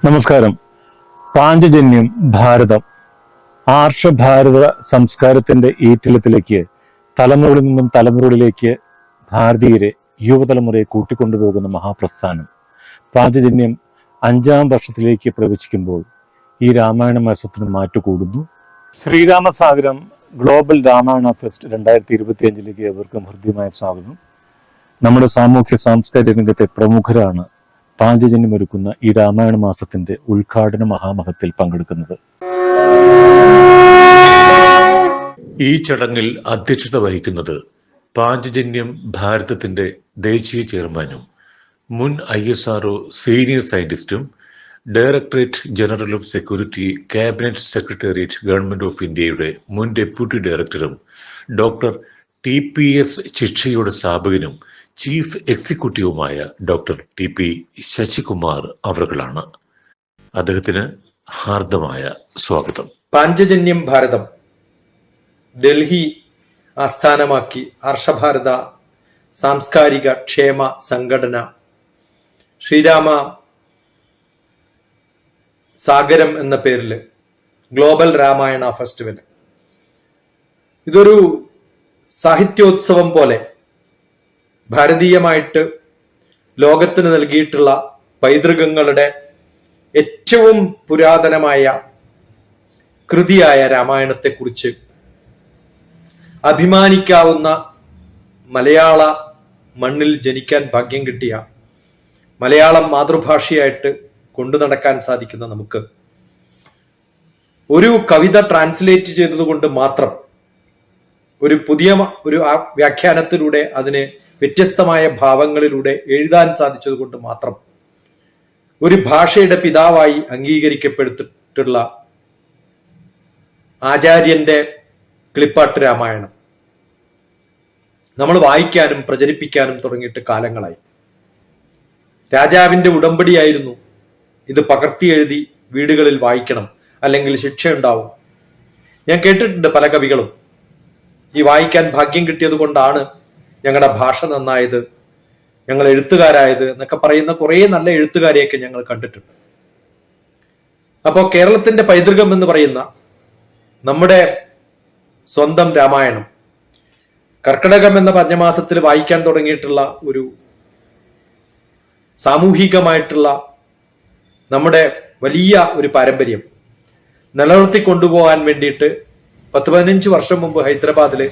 നമസ്കാരം. പാഞ്ചജന്യം ഭാരതം ആർഷഭാരത സംസ്കാരത്തിന്റെ ഈറ്റിലത്തിലേക്ക് തലമുറയിൽ നിന്നും തലമുറയിലേക്ക് ഭാരതീയരെ യുവതലമുറയെ കൂട്ടിക്കൊണ്ടുപോകുന്ന മഹാപ്രസ്ഥാനം പാഞ്ചജന്യം 5ാം വർഷത്തിലേക്ക് പ്രവേശിക്കുമ്പോൾ ഈ രാമായണ മാസത്തിന് മാറ്റുകൂടുന്നു. ശ്രീരാമസാഗരം ഗ്ലോബൽ രാമായണ ഫെസ്റ്റ് 2025 ഏവർക്കും ഹൃദ്യമായ സ്വാഗതം. നമ്മുടെ സാമൂഹ്യ സാംസ്കാരിക രംഗത്തെ പ്രമുഖരാണ് പാഞ്ചജന്യം ഒരുക്കുന്ന ഈ രാമായണ മാസത്തിന്റെ ഉദ്ഘാടന മഹാമഹത്തിൽ പങ്കെടുക്കുന്നത്. ഈ ചടങ്ങിൽ അധ്യക്ഷത വഹിക്കുന്നത് പാഞ്ചജന്യം ഭാരതത്തിന്റെ ദേശീയ ചെയർമാനും മുൻ ISRO സീനിയർ സയന്റിസ്റ്റും directorate general of security cabinet secretariat government of ഇന്ത്യയുടെ മുൻ ഡെപ്യൂട്ടി ഡയറക്ടറും ഡോക്ടർ TPS ശിക്ഷയുടെ സ്ഥാപകനും ചീഫ് എക്സിക്യൂട്ടീവുമായ ഡോക്ടർ TP ശശികുമാർ അവറുകളാണ്. അദ്ദേഹത്തിന് ഹാർദമായ സ്വാഗതം. പാഞ്ചജന്യം ഭാരതം ഡൽഹി ആസ്ഥാനമാക്കി ഹർഷഭാരത സാംസ്കാരിക ക്ഷേമ സംഘടന ശ്രീരാമ സാഗരം എന്ന പേരിൽ ഗ്ലോബൽ രാമായണ ഫെസ്റ്റിവൽ, ഇതൊരു സാഹിത്യോത്സവം പോലെ ഭാരതീയമായിട്ട് ലോകത്തിന് നൽകിയിട്ടുള്ള പൈതൃകങ്ങളുടെ ഏറ്റവും പുരാതനമായ കൃതിയായ രാമായണത്തെക്കുറിച്ച് അഭിമാനിക്കാവുന്ന മലയാള മണ്ണിൽ ജനിക്കാൻ ഭാഗ്യം കിട്ടിയ, മലയാളം മാതൃഭാഷയായിട്ട് കൊണ്ടു നടക്കാൻ സാധിക്കുന്ന നമുക്ക് ഒരു കവിത ട്രാൻസ്ലേറ്റ് ചെയ്തതുകൊണ്ട് മാത്രം, ഒരു പുതിയ വ്യാഖ്യാനത്തിലൂടെ അതിന് വ്യത്യസ്തമായ ഭാവങ്ങളിലൂടെ എഴുതാൻ സാധിച്ചതുകൊണ്ട് മാത്രം ഒരു ഭാഷയുടെ പിതാവായി അംഗീകരിക്കപ്പെട്ടിട്ടുള്ള ആചാര്യന്റെ കിളിപ്പാട്ട് രാമായണം നമ്മൾ വായിക്കാനും പ്രചരിപ്പിക്കാനും തുടങ്ങിയിട്ട് കാലങ്ങളായി. രാജാവിന്റെ ഉടമ്പടിയായിരുന്നു ഇത് പകർത്തി എഴുതി വീടുകളിൽ വായിക്കണം, അല്ലെങ്കിൽ ശിക്ഷയുണ്ടാവും. ഞാൻ കേട്ടിട്ടുണ്ട് പല കവികളും ഈ വായിക്കാൻ ഭാഗ്യം കിട്ടിയത് കൊണ്ടാണ് ഞങ്ങളുടെ ഭാഷ നന്നായത്, ഞങ്ങൾ എഴുത്തുകാരായത് എന്നൊക്കെ പറയുന്ന കുറേ നല്ല എഴുത്തുകാരെയൊക്കെ ഞങ്ങൾ കണ്ടിട്ടുണ്ട്. അപ്പോൾ കേരളത്തിന്റെ പൈതൃകം എന്ന് പറയുന്ന നമ്മുടെ സ്വന്തം രാമായണം കർക്കിടകം എന്ന പഞ്ഞമാസത്തിൽ വായിക്കാൻ തുടങ്ങിയിട്ടുള്ള ഒരു സാമൂഹികമായിട്ടുള്ള നമ്മുടെ വലിയ ഒരു പാരമ്പര്യം നിലനിർത്തി കൊണ്ടുപോകാൻ വേണ്ടിയിട്ട് 10-15 വർഷം മുമ്പ് ഹൈദരാബാദില്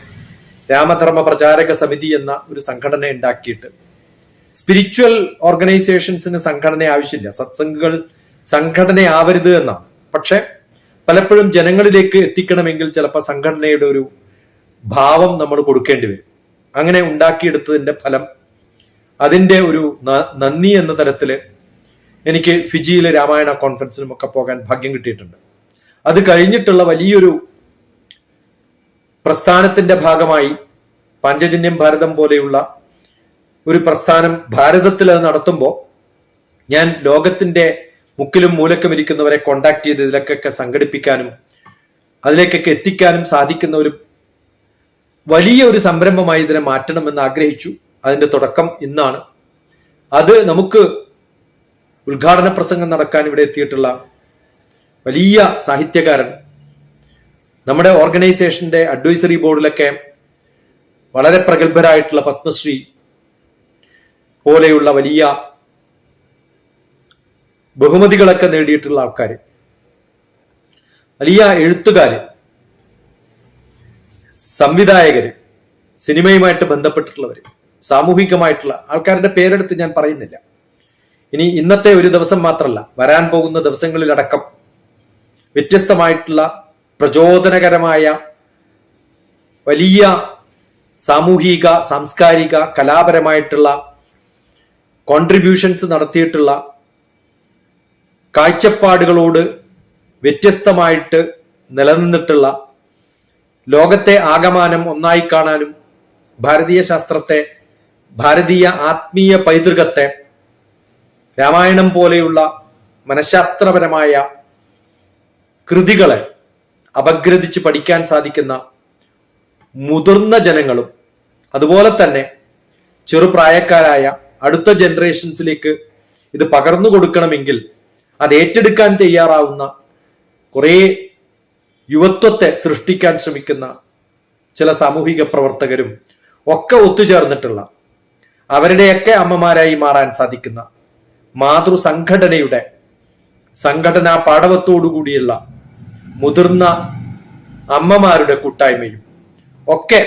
രാമധർമ്മ പ്രചാരക സമിതി എന്ന ഒരു സംഘടന ഉണ്ടാക്കിയിട്ട്, സ്പിരിച്വൽ ഓർഗനൈസേഷൻസിന് സംഘടന ആവശ്യമില്ല, സത്സംഗുകൾ സംഘടനയാവരുത് എന്നാണ്. പക്ഷെ പലപ്പോഴും ജനങ്ങളിലേക്ക് എത്തിക്കണമെങ്കിൽ ചിലപ്പോൾ സംഘടനയുടെ ഒരു ഭാവം നമ്മൾ കൊടുക്കേണ്ടി വരും. അങ്ങനെ ഉണ്ടാക്കിയെടുത്തതിന്റെ ഫലം, അതിന്റെ ഒരു നന്ദി എന്ന തരത്തില് എനിക്ക് ഫിജിയിലെ രാമായണ കോൺഫറൻസിനും ഒക്കെ പോകാൻ ഭാഗ്യം കിട്ടിയിട്ടുണ്ട്. അത് കഴിഞ്ഞിട്ടുള്ള വലിയൊരു പ്രസ്ഥാനത്തിന്റെ ഭാഗമായി പാഞ്ചജന്യം ഭാരതം പോലെയുള്ള ഒരു പ്രസ്ഥാനം ഭാരതത്തിൽ അത് നടത്തുമ്പോൾ ഞാൻ ലോകത്തിന്റെ മുക്കിലും മൂലക്കും ഇരിക്കുന്നവരെ കോണ്ടാക്ട് ചെയ്ത് ഇതിലേക്കൊക്കെ സംഘടിപ്പിക്കാനും അതിലേക്കൊക്കെ എത്തിക്കാനും സാധിക്കുന്ന ഒരു വലിയ ഒരു സംരംഭമായി ഇതിനെ മാറ്റണമെന്ന് ആഗ്രഹിച്ചു. അതിന്റെ തുടക്കം ഇന്നാണ്. അത് നമുക്ക് ഉദ്ഘാടന പ്രസംഗം നടക്കാൻ ഇവിടെ എത്തിയിട്ടുള്ള വലിയ സാഹിത്യകാരൻ, നമ്മുടെ ഓർഗനൈസേഷന്റെ അഡ്വൈസറി ബോർഡിലൊക്കെ വളരെ പ്രഗത്ഭരായിട്ടുള്ള പത്മശ്രീ പോലെയുള്ള വലിയ ബഹുമതികളൊക്കെ നേടിയിട്ടുള്ള ആൾക്കാർ, വലിയ എഴുത്തുകാര്, സംവിധായകര്, സിനിമയുമായിട്ട് ബന്ധപ്പെട്ടിട്ടുള്ളവര്, സാമൂഹികമായിട്ടുള്ള ആൾക്കാരുടെ പേരെടുത്ത് ഞാൻ പറയുന്നില്ല. ഇനി ഇന്നത്തെ ഒരു ദിവസം മാത്രമല്ല, വരാൻ പോകുന്ന ദിവസങ്ങളിലടക്കം വ്യത്യസ്തമായിട്ടുള്ള പ്രചോദനകരമായ വലിയ സാമൂഹിക, സാംസ്കാരിക, കലാപരമായിട്ടുള്ള കോൺട്രിബ്യൂഷൻസ് നടത്തിയിട്ടുള്ള, കാഴ്ചപ്പാടുകളോട് വ്യത്യസ്തമായിട്ട് നിലനിന്നിട്ടുള്ള, ലോകത്തെ ആകമാനം ഒന്നായി കാണാനും ഭാരതീയ ശാസ്ത്രത്തെ, ഭാരതീയ ആത്മീയ പൈതൃകത്തെ, രാമായണം പോലെയുള്ള മനഃശാസ്ത്രപരമായ കൃതികളെ അപഗ്രഥിച്ച് പഠിക്കാൻ സാധിക്കുന്ന മുതിർന്ന ജനങ്ങളും, അതുപോലെ തന്നെ ചെറുപ്രായക്കാരായ അടുത്ത ജനറേഷൻസിലേക്ക് ഇത് പകർന്നു കൊടുക്കണമെങ്കിൽ അത് ഏറ്റെടുക്കാൻ തയ്യാറാവുന്ന കുറേ യുവത്വത്തെ സൃഷ്ടിക്കാൻ ശ്രമിക്കുന്ന ചില സാമൂഹിക പ്രവർത്തകരും ഒക്കെ ഒത്തുചേർന്നിട്ടുള്ള, അവരുടെയൊക്കെ അമ്മമാരായി മാറാൻ സാധിക്കുന്ന മാതൃസംഘടനയുടെ സംഘടനാ പാടവത്തോടുകൂടിയുള്ള മുതിർന്ന അമ്മമാരുടെ കൂട്ടായ്മയും ഒക്കെ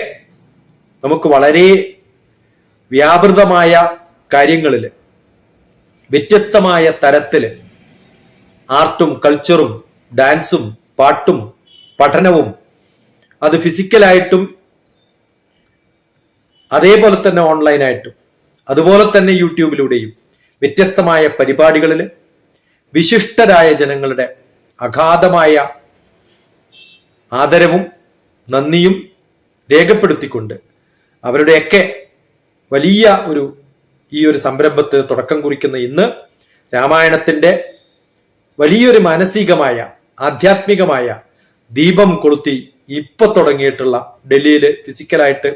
നമുക്ക് വളരെ വ്യാപൃതമായ കാര്യങ്ങളിൽ, വ്യത്യസ്തമായ തരത്തിൽ ആർട്ടും കൾച്ചറും ഡാൻസും പാട്ടും പഠനവും, അത് ഫിസിക്കലായിട്ടും അതേപോലെ തന്നെ ഓൺലൈനായിട്ടും അതുപോലെ തന്നെ യൂട്യൂബിലൂടെയും വ്യത്യസ്തമായ പരിപാടികളിൽ വിശിഷ്ടരായ ജനങ്ങളുടെ അഗാധമായ ആദരവും നന്ദിയും രേഖപ്പെടുത്തിക്കൊണ്ട് അവരുടെയൊക്കെ വലിയ ഈ ഒരു സംരംഭത്തിന് തുടക്കം കുറിക്കുന്ന ഇന്ന് രാമായണത്തിന്റെ വലിയൊരു മാനസികമായ ആധ്യാത്മികമായ ദീപം കൊളുത്തി ഇപ്പൊ തുടങ്ങിയിട്ടുള്ള ഡൽഹിയിൽ ഫിസിക്കലായിട്ട്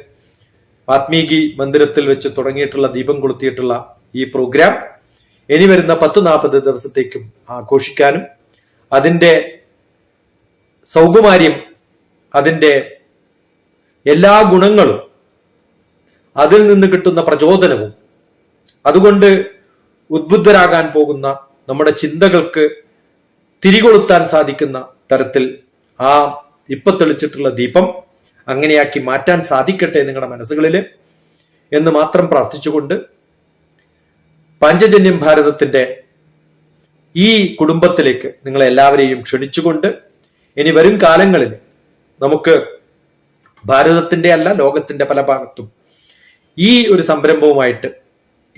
വാത്മീകി മന്ദിരത്തിൽ വെച്ച് തുടങ്ങിയിട്ടുള്ള ദീപം കൊളുത്തിയിട്ടുള്ള ഈ പ്രോഗ്രാം ഇനി വരുന്ന 10-40 ദിവസത്തേക്കും ആഘോഷിക്കാനും അതിന്റെ സൗകുമാര്യം, അതിന്റെ എല്ലാ ഗുണങ്ങളും, അതിൽ നിന്ന് കിട്ടുന്ന പ്രചോദനവും, അതുകൊണ്ട് ഉദ്ബുദ്ധരാകാൻ പോകുന്ന നമ്മുടെ ചിന്തകൾക്ക് തിരികൊളുത്താൻ സാധിക്കുന്ന തരത്തിൽ ആ ഇപ്പൊ തെളിച്ചിട്ടുള്ള ദീപം അങ്ങനെയാക്കി മാറ്റാൻ സാധിക്കട്ടെ നിങ്ങളുടെ മനസ്സുകളിൽ എന്ന് മാത്രം പ്രാർത്ഥിച്ചുകൊണ്ട്, പാഞ്ചജന്യം ഭാരതത്തിന്റെ ഈ കുടുംബത്തിലേക്ക് നിങ്ങളെ എല്ലാവരെയും ക്ഷണിച്ചുകൊണ്ട്, ഇനി വരും കാലങ്ങളിൽ നമുക്ക് ഭാരതത്തിന്റെ അല്ല ലോകത്തിന്റെ പല ഭാഗത്തും ഈ ഒരു സംരംഭവുമായിട്ട്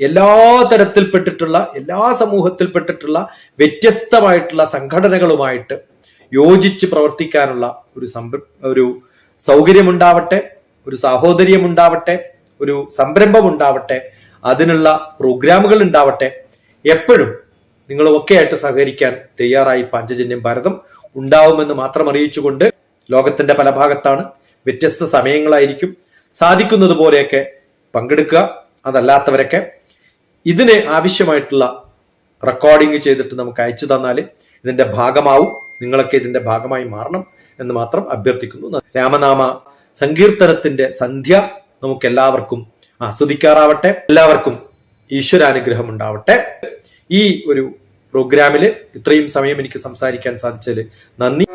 എല്ലാ തരത്തിൽപ്പെട്ടിട്ടുള്ള, എല്ലാ സമൂഹത്തിൽപ്പെട്ടിട്ടുള്ള വ്യത്യസ്തമായിട്ടുള്ള സംഘടനകളുമായിട്ട് യോജിച്ച് പ്രവർത്തിക്കാനുള്ള ഒരു സൗകര്യമുണ്ടാവട്ടെ, ഒരു സാഹോദര്യമുണ്ടാവട്ടെ, ഒരു സംരംഭമുണ്ടാവട്ടെ, അതിനുള്ള പ്രോഗ്രാമുകൾ ഉണ്ടാവട്ടെ. എപ്പോഴും നിങ്ങളുമൊക്കെ ആയിട്ട് സഹകരിക്കാൻ തയ്യാറായി പാഞ്ചജന്യം ഭാരതം ഉണ്ടാവുമെന്ന് മാത്രം അറിയിച്ചുകൊണ്ട്, ലോകത്തിന്റെ പല ഭാഗത്താണ്, വ്യത്യസ്ത സമയങ്ങളായിരിക്കും, സാധിക്കുന്നത് പോലെയൊക്കെ പങ്കെടുക്കുക. അതല്ലാത്തവരൊക്കെ ഇതിന് ആവശ്യമായിട്ടുള്ള റെക്കോർഡിങ് ചെയ്തിട്ട് നമുക്ക് അയച്ചു തന്നാൽ ഇതിന്റെ ഭാഗമാവും. നിങ്ങളൊക്കെ ഇതിന്റെ ഭാഗമായി മാറണം എന്ന് മാത്രം അഭ്യർത്ഥിക്കുന്നു. രാമനാമ സങ്കീർത്തനത്തിന്റെ സന്ധ്യ നമുക്ക് എല്ലാവർക്കും ആസ്വദിക്കാറാവട്ടെ. എല്ലാവർക്കും ഈശ്വരാനുഗ്രഹം ഉണ്ടാവട്ടെ. ഈ ഒരു പ്രോഗ്രാമിൽ ഇത്രയും സമയം എനിക്ക് സംസാരിക്കാൻ സാധിച്ചതിൽ നന്ദി.